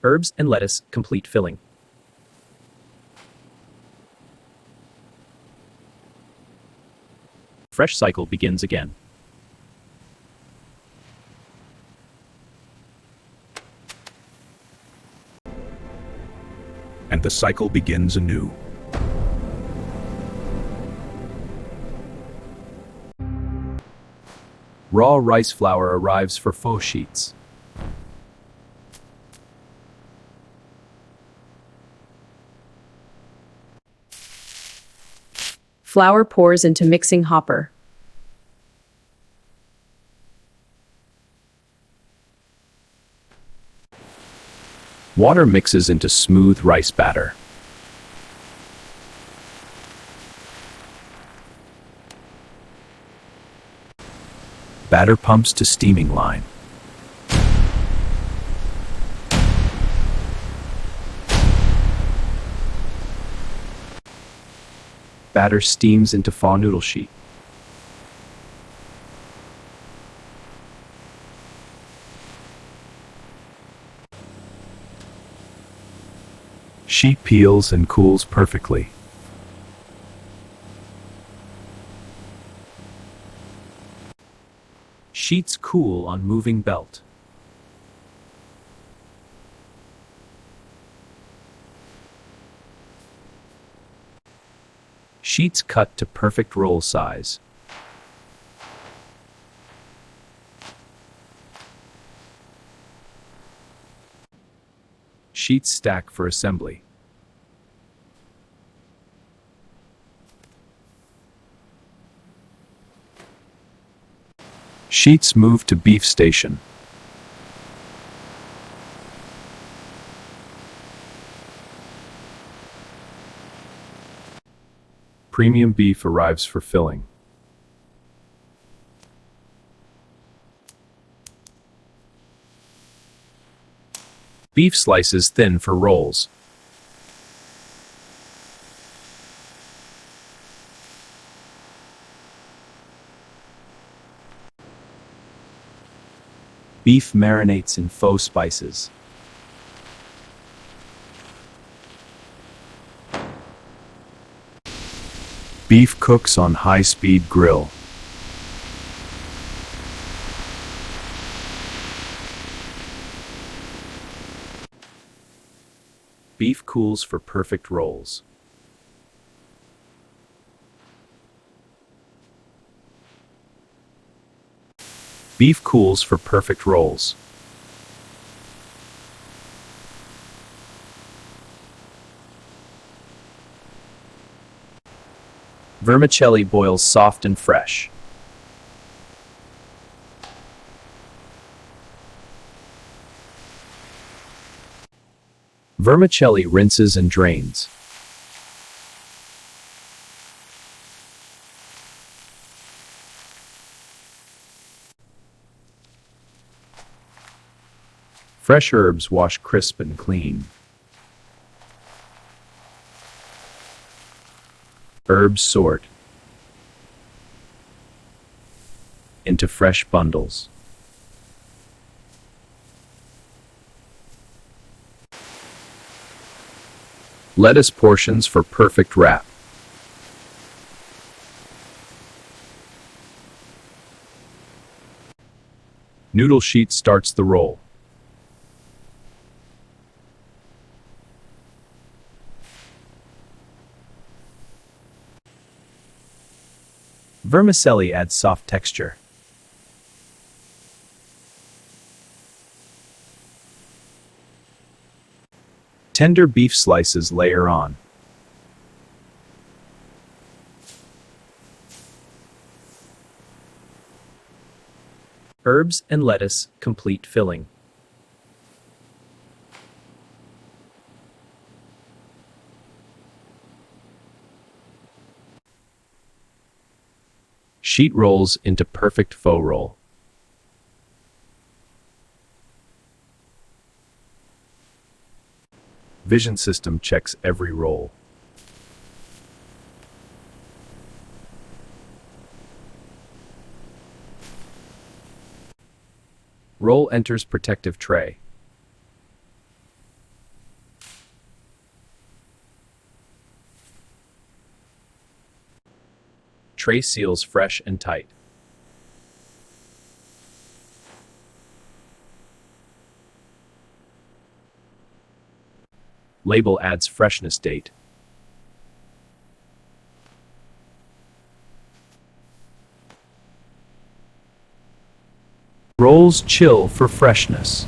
Herbs and lettuce, complete filling. Fresh cycle begins again. And the cycle begins anew. Raw rice flour arrives for pho sheets. Flour pours into mixing hopper. Water mixes into smooth rice batter. Batter pumps to steaming line. Batter steams into pho noodle sheet. Sheet peels and cools perfectly. Sheets cool on moving belt. Sheets cut to perfect roll size. Sheets stack for assembly. Sheets move to beef station. Premium beef arrives for filling. Beef slices thin for rolls. Beef marinates in pho spices. Beef cooks on high-speed grill. Beef cools for perfect rolls. Beef cools for perfect rolls. Vermicelli boils soft and fresh. Vermicelli rinses and drains. Fresh herbs wash crisp and clean. Herbs sort into fresh bundles. Lettuce portions for perfect wrap. Noodle sheet starts the roll. Vermicelli adds soft texture. Tender beef slices layer on. Herbs and lettuce, complete filling. Sheet rolls into perfect pho roll. Vision system checks every roll. Roll enters protective tray. Tray seals fresh and tight. Label adds freshness date. Rolls chill for freshness.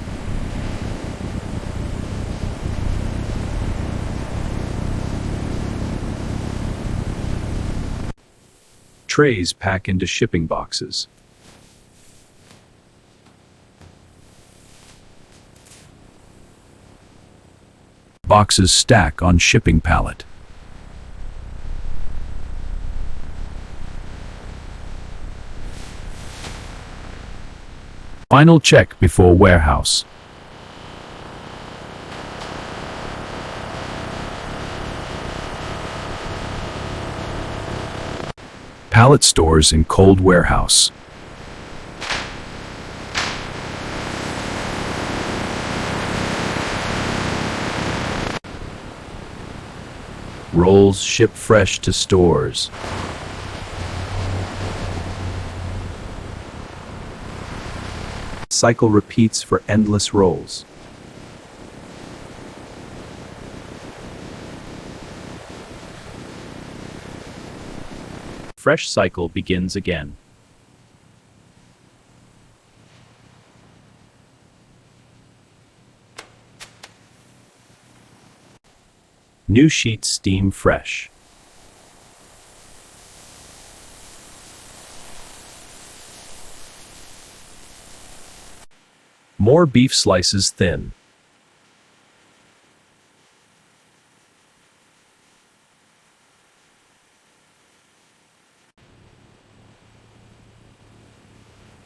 Trays pack into shipping boxes. Boxes stack on shipping pallet. Final check before warehouse. Pallet stores in cold warehouse. Rolls ship fresh to stores. Cycle repeats for endless rolls. Fresh cycle begins again. New sheets steam fresh. More beef slices thin.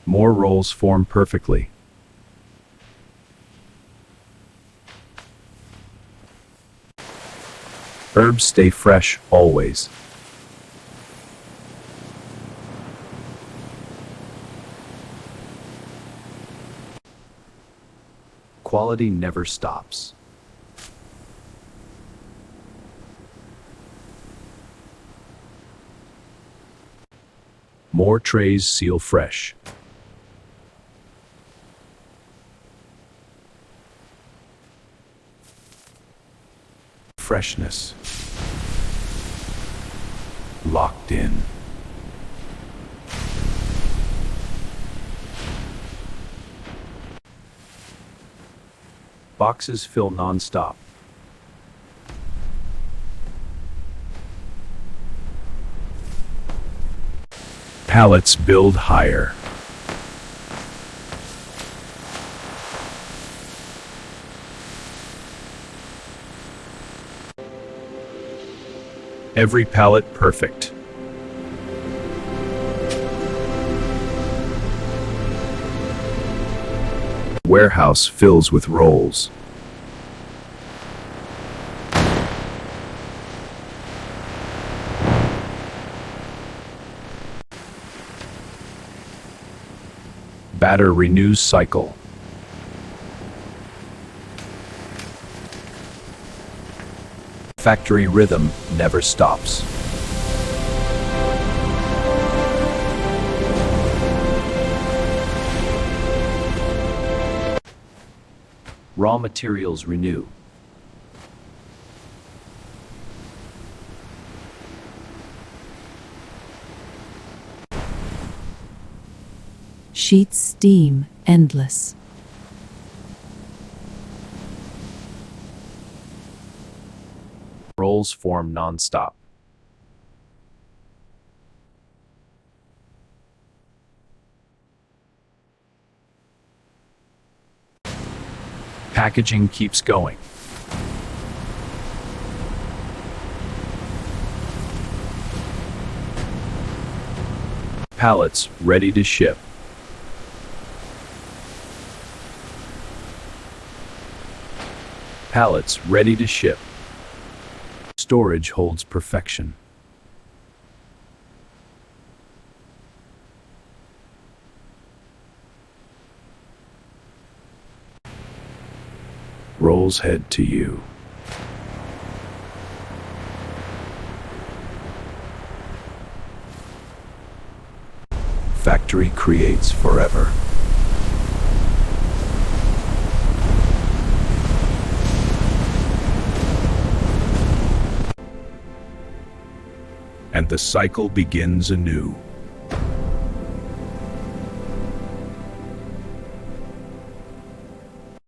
More rolls form perfectly. Herbs stay fresh always. Quality never stops. More trays seal fresh. Freshness. Locked in. Boxes fill non-stop. Pallets build higher. Every pallet perfect. Warehouse fills with rolls. Batter renews cycle. Factory rhythm never stops. Raw materials renew. Sheets steam endless. Rolls form non-stop. Packaging keeps going. Pallets ready to ship. Pallets ready to ship. Storage holds perfection. Rolls head to you. factory creates forever. And the cycle begins anew.